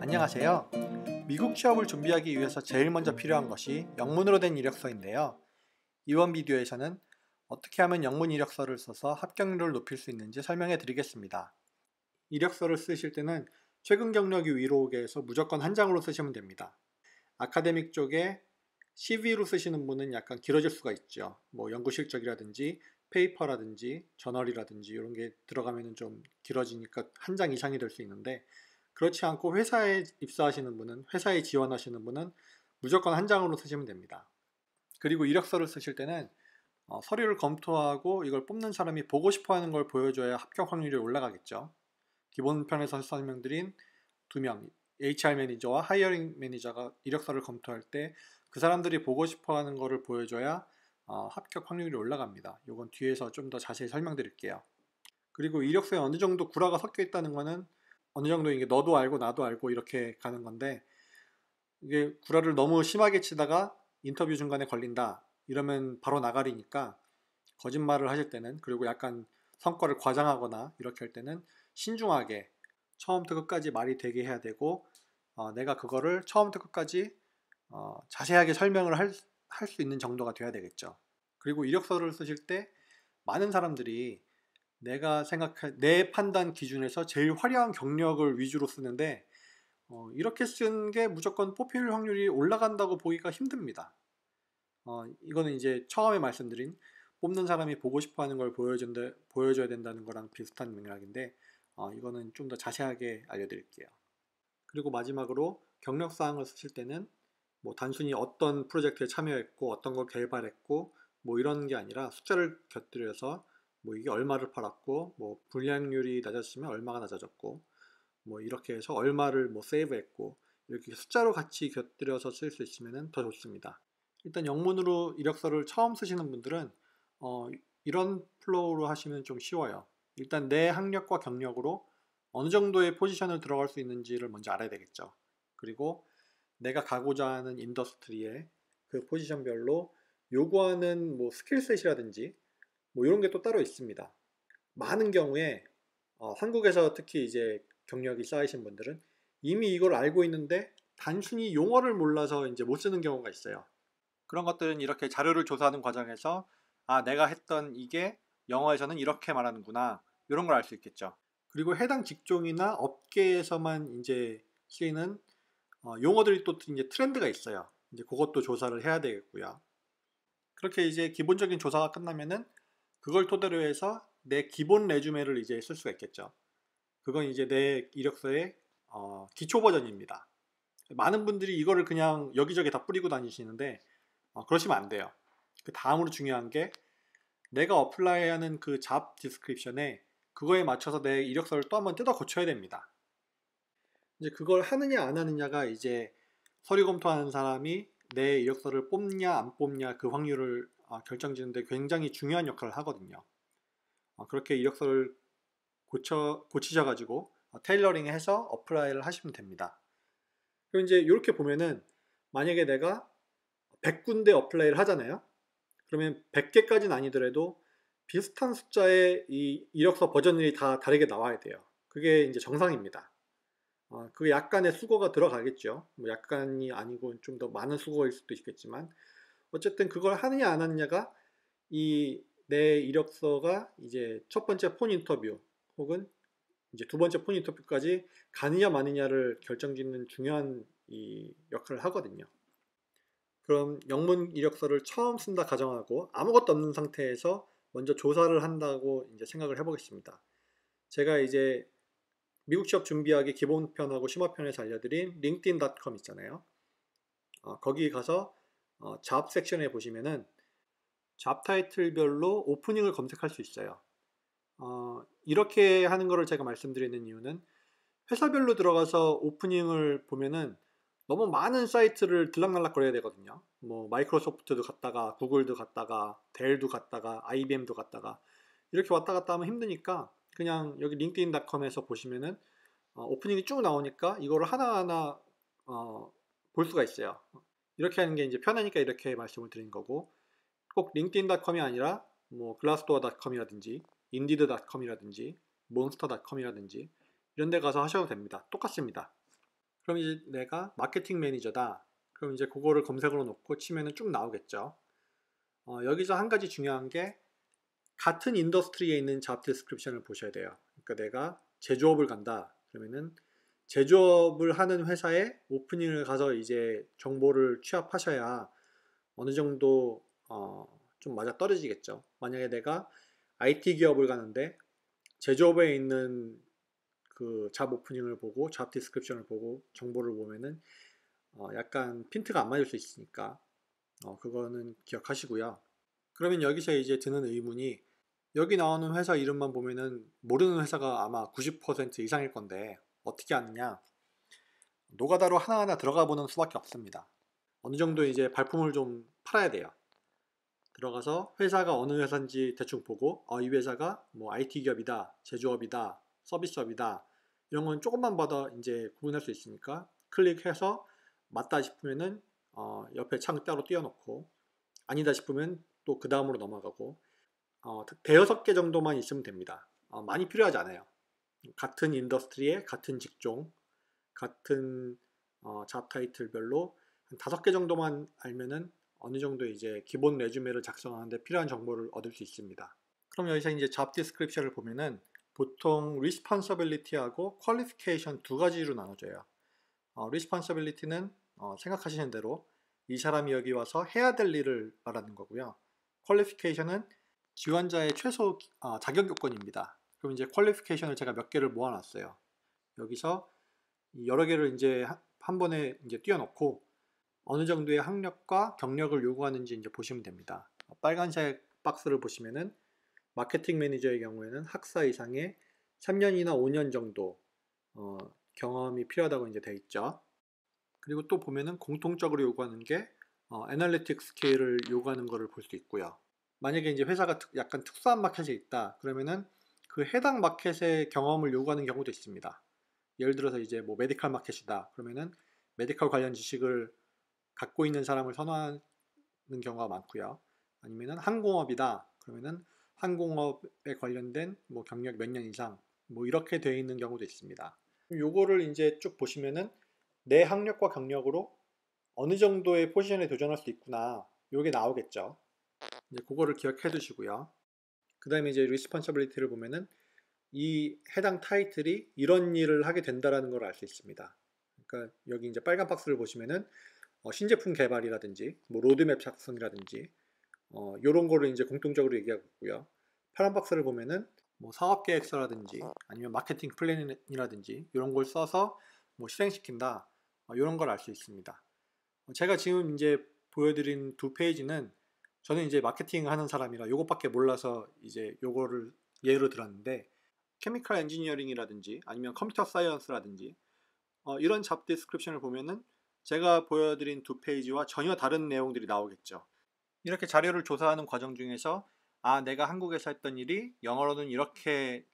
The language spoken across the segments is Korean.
안녕하세요. 미국 취업을 준비하기 위해서 제일 먼저 필요한 것이 영문으로 된 이력서인데요. 이번 비디오에서는 어떻게 하면 영문 이력서를 써서 합격률을 높일 수 있는지 설명해 드리겠습니다. 이력서를 쓰실 때는 최근 경력이 위로 오게 해서 무조건 한 장으로 쓰시면 됩니다. 아카데믹 쪽에 CV로 쓰시는 분은 약간 길어질 수가 있죠. 뭐 연구 실적이라든지 페이퍼라든지 저널이라든지 이런 게 들어가면 좀 길어지니까 한 장 이상이 될 수 있는데, 그렇지 않고 회사에 입사하시는 분은, 회사에 지원하시는 분은 무조건 한 장으로 쓰시면 됩니다. 그리고 이력서를 쓰실 때는 서류를 검토하고 이걸 뽑는 사람이 보고 싶어 하는 걸 보여줘야 합격 확률이 올라가겠죠. 기본 편에서 설명드린 두 명, HR 매니저와 하이어링 매니저가 이력서를 검토할 때 그 사람들이 보고 싶어 하는 거를 보여줘야 합격 확률이 올라갑니다. 이건 뒤에서 좀 더 자세히 설명드릴게요. 그리고 이력서에 어느 정도 구라가 섞여 있다는 거는 어느 정도 이게 너도 알고 나도 알고 이렇게 가는 건데, 이게 구라를 너무 심하게 치다가 인터뷰 중간에 걸린다 이러면 바로 나가리니까, 거짓말을 하실 때는, 그리고 약간 성과를 과장하거나 이렇게 할 때는 신중하게 처음부터 끝까지 말이 되게 해야 되고, 내가 그거를 처음부터 끝까지 자세하게 설명을 할 수 있는 정도가 돼야 되겠죠. 그리고 이력서를 쓰실 때 많은 사람들이 내 판단 기준에서 제일 화려한 경력을 위주로 쓰는데, 이렇게 쓴 게 무조건 뽑힐 확률이 올라간다고 보기가 힘듭니다. 이거는 이제 처음에 말씀드린 뽑는 사람이 보고 싶어 하는 걸 보여줘야 된다는 거랑 비슷한 맥락인데, 이거는 좀 더 자세하게 알려드릴게요. 그리고 마지막으로 경력사항을 쓰실 때는 뭐 단순히 어떤 프로젝트에 참여했고 어떤 걸 개발했고 뭐 이런 게 아니라 숫자를 곁들여서, 뭐 이게 얼마를 팔았고 뭐 불량률이 낮아지면 얼마가 낮아졌고 뭐 이렇게 해서 얼마를 뭐 세이브했고, 이렇게 숫자로 같이 곁들여서 쓸 수 있으면 더 좋습니다. 일단 영문으로 이력서를 처음 쓰시는 분들은 이런 플로우로 하시면 좀 쉬워요. 일단 내 학력과 경력으로 어느 정도의 포지션을 들어갈 수 있는지를 먼저 알아야 되겠죠. 그리고 내가 가고자 하는 인더스트리에 그 포지션별로 요구하는 뭐 스킬셋이라든지 뭐 이런 게 또 따로 있습니다. 많은 경우에 한국에서 특히 이제 경력이 쌓이신 분들은 이미 이걸 알고 있는데 단순히 용어를 몰라서 이제 못 쓰는 경우가 있어요. 그런 것들은 이렇게 자료를 조사하는 과정에서 내가 했던 이게 영어에서는 이렇게 말하는구나, 이런 걸 알 수 있겠죠. 그리고 해당 직종이나 업계에서만 이제 쓰이는 용어들이 또 이제 트렌드가 있어요. 이제 그것도 조사를 해야 되겠고요. 그렇게 이제 기본적인 조사가 끝나면은 그걸 토대로 해서 내 기본 레주메를 이제 쓸 수가 있겠죠. 그건 이제 내 이력서의 기초 버전입니다. 많은 분들이 이거를 그냥 여기저기 다 뿌리고 다니시는데 그러시면 안 돼요. 그 다음으로 중요한 게, 내가 어플라이하는 그 잡 디스크립션에 그거에 맞춰서 내 이력서를 또 한번 뜯어 고쳐야 됩니다. 이제 그걸 하느냐 안 하느냐가 이제 서류 검토하는 사람이 내 이력서를 뽑냐 안 뽑냐 그 확률을 결정짓는데 굉장히 중요한 역할을 하거든요. 그렇게 이력서를 고치셔가지고 테일러링해서 어플라이를 하시면 됩니다. 그럼 이제 이렇게 보면은, 만약에 내가 100군데 어플라이를 하잖아요. 그러면 100개까지는 아니더라도 비슷한 숫자의 이 이력서 버전들이 다 다르게 나와야 돼요. 그게 이제 정상입니다. 그게 약간의 수고가 들어가겠죠. 뭐 약간이 아니고 좀 더 많은 수고일 수도 있겠지만, 어쨌든 그걸 하느냐 안 하느냐가 이 내 이력서가 이제 첫 번째 폰 인터뷰 혹은 이제 두 번째 폰 인터뷰까지 가느냐 마느냐를 결정짓는 중요한 이 역할을 하거든요. 그럼 영문 이력서를 처음 쓴다 가정하고 아무것도 없는 상태에서 먼저 조사를 한다고 이제 생각을 해보겠습니다. 제가 이제 미국 취업 준비하기 기본편하고 심화편에서 알려드린 linkedin.com 있잖아요. 거기 가서 잡 섹션에 보시면은 잡 타이틀별로 오프닝을 검색할 수 있어요. 이렇게 하는 거를 제가 말씀드리는 이유는, 회사별로 들어가서 오프닝을 보면은 너무 많은 사이트를 들락날락 거려야 되거든요. 뭐 마이크로소프트도 갔다가 구글도 갔다가 델도 갔다가 IBM도 갔다가 이렇게 왔다 갔다 하면 힘드니까, 그냥 여기 linkedin.com에서 보시면은 오프닝이 쭉 나오니까 이거를 하나하나 볼 수가 있어요. 이렇게 하는 게 이제 편하니까 이렇게 말씀을 드린 거고, 꼭 linkedin.com이 아니라 뭐 glassdoor.com이라든지 인디드닷컴이라든지 몬스터닷컴이라든지 이런 데 가서 하셔도 됩니다. 똑같습니다. 그럼 이제 내가 마케팅 매니저다. 그럼 이제 그거를 검색으로 놓고 치면은 쭉 나오겠죠. 여기서 한 가지 중요한 게 같은 인더스트리에 있는 잡 디스크립션을 보셔야 돼요. 그러니까 내가 제조업을 간다. 그러면은 제조업을 하는 회사에 오프닝을 가서 이제 정보를 취합하셔야 어느 정도 좀 맞아 떨어지겠죠. 만약에 내가 IT 기업을 가는데 제조업에 있는 그 잡 오프닝을 보고 잡 디스크립션을 보고 정보를 보면은 약간 핀트가 안 맞을 수 있으니까 그거는 기억하시고요. 그러면 여기서 이제 드는 의문이 여기 나오는 회사 이름만 보면은 모르는 회사가 아마 90% 이상일 건데 어떻게 아느냐? 노가다로 하나하나 들어가 보는 수밖에 없습니다. 어느 정도 이제 발품을 좀 팔아야 돼요. 들어가서 회사가 어느 회사인지 대충 보고 이 회사가 뭐 IT 기업이다, 제조업이다, 서비스업이다 이런 건 조금만 봐도 이제 구분할 수 있으니까 클릭해서 맞다 싶으면은 옆에 창 따로 띄워놓고 아니다 싶으면 또 그 다음으로 넘어가고 대여섯 개 정도만 있으면 됩니다. 많이 필요하지 않아요. 같은 인더스트리에 같은 직종, 같은 잡 타이틀별로 한 5개 정도만 알면은 어느 정도 이제 기본 레주메를 작성하는데 필요한 정보를 얻을 수 있습니다. 그럼 여기서 이제 잡 디스크립션을 보면은 보통 responsibility하고 qualification 두 가지로 나눠져요. responsibility는 생각하시는 대로 이 사람이 여기 와서 해야 될 일을 말하는 거고요. qualification은 지원자의 최소 자격 요건입니다. 그럼 이제 qualification을 제가 몇 개를 모아놨어요. 여기서 여러 개를 이제 한 번에 이제 띄워놓고 어느 정도의 학력과 경력을 요구하는지 이제 보시면 됩니다. 빨간색 박스를 보시면은 마케팅 매니저의 경우에는 학사 이상의 3년이나 5년 정도 경험이 필요하다고 이제 돼 있죠. 그리고 또 보면은 공통적으로 요구하는 게 애널리틱 스케일을 요구하는 것을 볼 수 있고요. 만약에 이제 회사가 약간 특수한 마켓에 있다 그러면은 그 해당 마켓의 경험을 요구하는 경우도 있습니다. 예를 들어서 이제 뭐 메디컬 마켓이다 그러면은 메디컬 관련 지식을 갖고 있는 사람을 선호하는 경우가 많고요. 아니면은 항공업이다 그러면은 항공업에 관련된 뭐 경력 몇 년 이상 뭐 이렇게 되어 있는 경우도 있습니다. 요거를 이제 쭉 보시면은 내 학력과 경력으로 어느 정도의 포지션에 도전할 수 있구나 요게 나오겠죠. 이제 그거를 기억해 두시고요. 그 다음에 이제 리스폰서빌리티를 보면은 이 해당 타이틀이 이런 일을 하게 된다라는 걸 알 수 있습니다. 그러니까 여기 이제 빨간 박스를 보시면은 신제품 개발이라든지 뭐 로드맵 작성이라든지 요런 거를 이제 공통적으로 얘기하고 있고요. 파란 박스를 보면은 뭐 사업 계획서라든지 아니면 마케팅 플랜이라든지 이런 걸 써서 뭐 실행시킨다 이런 걸 알 수 있습니다. 제가 지금 이제 보여드린 두 페이지는 저는 이제 마케팅 하는 사람이라 요것밖에 몰라서 이제 요거를 예로 들었는데 케미컬 엔지니어링이라든지 아니면 컴퓨터 사이언스라든지 이런 잡 디스크립션을 보면은 제가 보여드린 두 페이지와 전혀 다른 내용들이 나오겠죠. 이렇게 자료를 조사하는 과정 중에서 내가 한국에서 했던 일이 영어로는 이렇게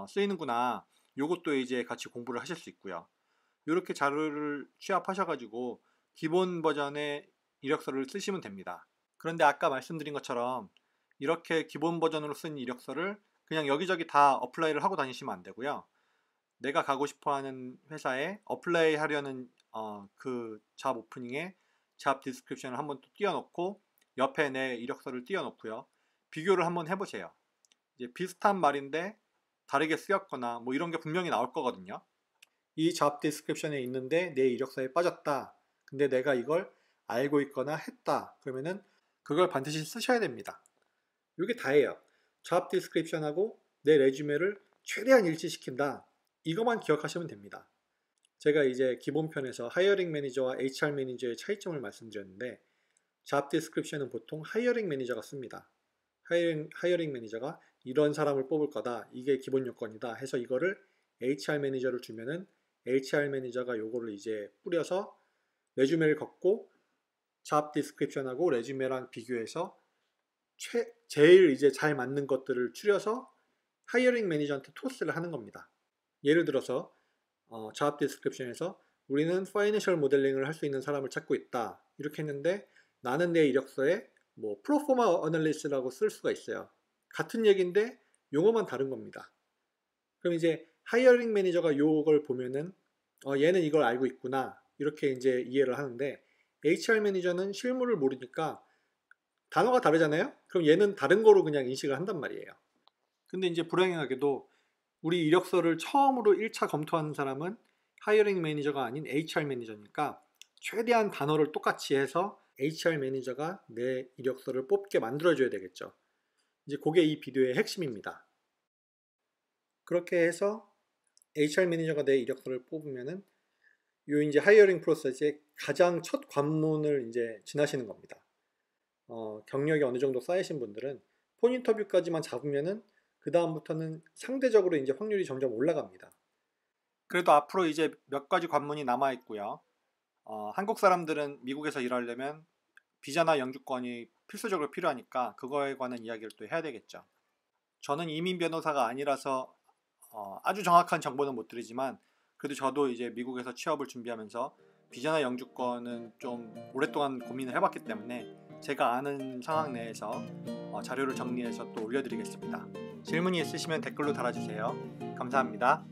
쓰이는구나. 요것도 이제 같이 공부를 하실 수 있고요. 이렇게 자료를 취합하셔가지고 기본 버전의 이력서를 쓰시면 됩니다. 그런데 아까 말씀드린 것처럼 이렇게 기본 버전으로 쓴 이력서를 그냥 여기저기 다 어플라이를 하고 다니시면 안 되고요. 내가 가고 싶어하는 회사에 어플라이 하려는 그 잡 오프닝에 잡 디스크립션을 한번 또 띄워놓고 옆에 내 이력서를 띄워놓고요. 비교를 한번 해보세요. 이제 비슷한 말인데 다르게 쓰였거나 뭐 이런 게 분명히 나올 거거든요. 이 잡 디스크립션에 있는데 내 이력서에 빠졌다. 근데 내가 이걸 알고 있거나 했다. 그러면은 그걸 반드시 쓰셔야 됩니다. 이게 다예요. 잡 디스크립션하고 내 레주메를 최대한 일치시킨다. 이것만 기억하시면 됩니다. 제가 이제 기본편에서 하이어링 매니저와 HR 매니저의 차이점을 말씀드렸는데 잡 디스크립션은 보통 하이어링 매니저가 씁니다. 하이어링 매니저가 이런 사람을 뽑을 거다. 이게 기본 요건이다. 해서 이거를 HR 매니저를 주면은 HR 매니저가 요거를 이제 뿌려서 레주메를 걷고 잡 디스크립션하고 레주메랑 비교해서 제일 이제 잘 맞는 것들을 추려서 하이어링 매니저한테 토스를 하는 겁니다. 예를 들어서 잡 디스크립션에서 우리는 파이낸셜 모델링을 할 수 있는 사람을 찾고 있다. 이렇게 했는데 나는 내 이력서에 뭐 프로포마 어널리스트라고 쓸 수가 있어요. 같은 얘기인데 용어만 다른 겁니다. 그럼 이제 하이어링 매니저가 요걸 보면은 얘는 이걸 알고 있구나 이렇게 이제 이해를 하는데, HR 매니저는 실무를 모르니까 단어가 다르잖아요. 그럼 얘는 다른 거로 그냥 인식을 한단 말이에요. 근데 이제 불행하게도 우리 이력서를 처음으로 1차 검토하는 사람은 하이어링 매니저가 아닌 HR 매니저니까 최대한 단어를 똑같이 해서 HR 매니저가 내 이력서를 뽑게 만들어줘야 되겠죠. 이제 그게 이 비디오의 핵심입니다. 그렇게 해서 HR 매니저가 내 이력서를 뽑으면은 요 이제 하이어링 프로세스의 가장 첫 관문을 이제 지나시는 겁니다. 경력이 어느 정도 쌓이신 분들은 폰 인터뷰까지만 잡으면은 그 다음부터는 상대적으로 이제 확률이 점점 올라갑니다. 그래도 앞으로 이제 몇 가지 관문이 남아 있고요. 한국 사람들은 미국에서 일하려면 비자나 영주권이 필수적으로 필요하니까 그거에 관한 이야기를 또 해야 되겠죠. 저는 이민 변호사가 아니라서 아주 정확한 정보는 못 드리지만, 그래도 저도 이제 미국에서 취업을 준비하면서 비자나 영주권은 좀 오랫동안 고민을 해봤기 때문에 제가 아는 상황 내에서 자료를 정리해서 또 올려드리겠습니다. 질문이 있으시면 댓글로 달아주세요. 감사합니다.